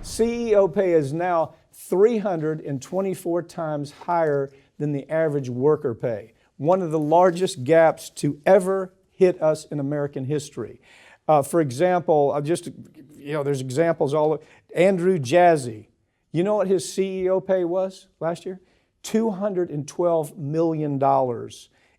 CEO pay is now 324 times higher than the average worker pay. One of the largest gaps to ever hit us in American history. For example, there's examples all over. Andrew Jassy, you know what his CEO pay was last year? $212 million.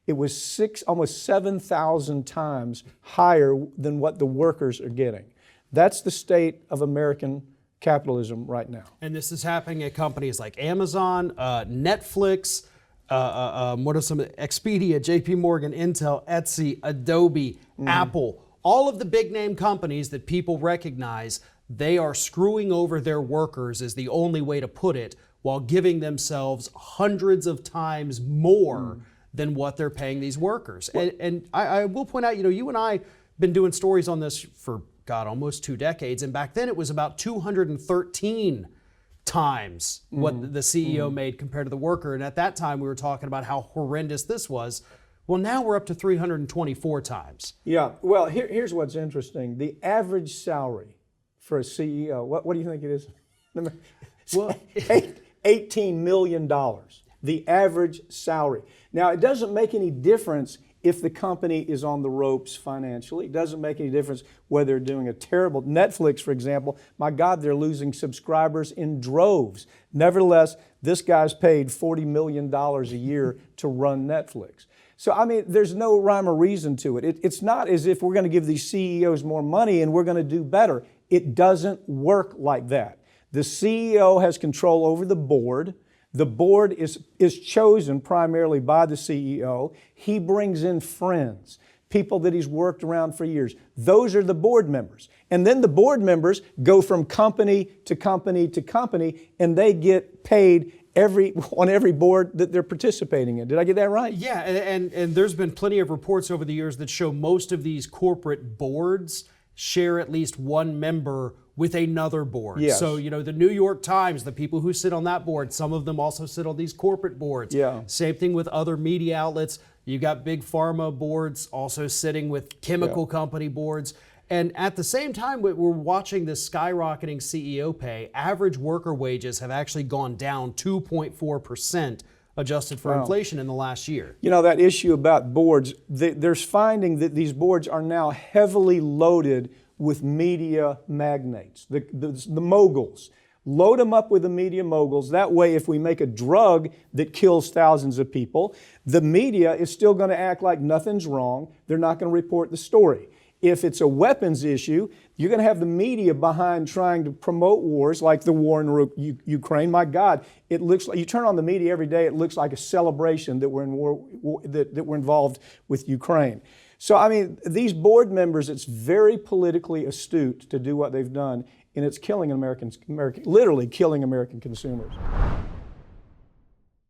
It was almost 7,000 times higher than what the workers are getting. That's the state of American capitalism right now. And this is happening at companies like Amazon, Netflix, what are some? Expedia, JP Morgan, Intel, Etsy, Adobe, Apple. All of the big name companies that people recognize, they are screwing over their workers is the only way to put it, while giving themselves hundreds of times more than what they're paying these workers. And I will point out, you and I been doing stories on this for, almost 2 decades. And back then it was about 213 times what the CEO made compared to the worker. And at that time we were talking about how horrendous this was. Well, now we're up to 324 times. Yeah, well, here's what's interesting. The average salary for a CEO, what do you think it is? Well, $18 million, the average salary. Now, it doesn't make any difference if the company is on the ropes financially. It doesn't make any difference whether they're doing a terrible, Netflix, for example, my God, they're losing subscribers in droves. Nevertheless, this guy's paid $40 million a year to run Netflix. So, I mean, there's no rhyme or reason to it. It's not as if we're going to give these CEOs more money and we're going to do better. It doesn't work like that. The CEO has control over the board. The board is chosen primarily by the CEO. He brings in friends, people that he's worked around for years. Those are the board members. And then the board members go from company to company to company, and they get paid on every board that they're participating in. Did I get that right? Yeah, and there's been plenty of reports over the years that show most of these corporate boards share at least one member with another board. Yes. So, the New York Times, the people who sit on that board, some of them also sit on these corporate boards. Yeah. Same thing with other media outlets. You got big pharma boards also sitting with chemical company boards. And at the same time, we're watching this skyrocketing CEO pay. Average worker wages have actually gone down 2.4%. adjusted for inflation in the last year. That issue about boards, there's finding that these boards are now heavily loaded with media magnates, the moguls. Load them up with the media moguls. That way, if we make a drug that kills thousands of people, the media is still going to act like nothing's wrong. They're not going to report the story. If it's a weapons issue, you're going to have the media behind trying to promote wars like the war in Ukraine. My God, it looks like you turn on the media every day, it looks like a celebration that we're in war, that we're involved with Ukraine. So, I mean, these board members, it's very politically astute to do what they've done, and it's killing literally killing American consumers.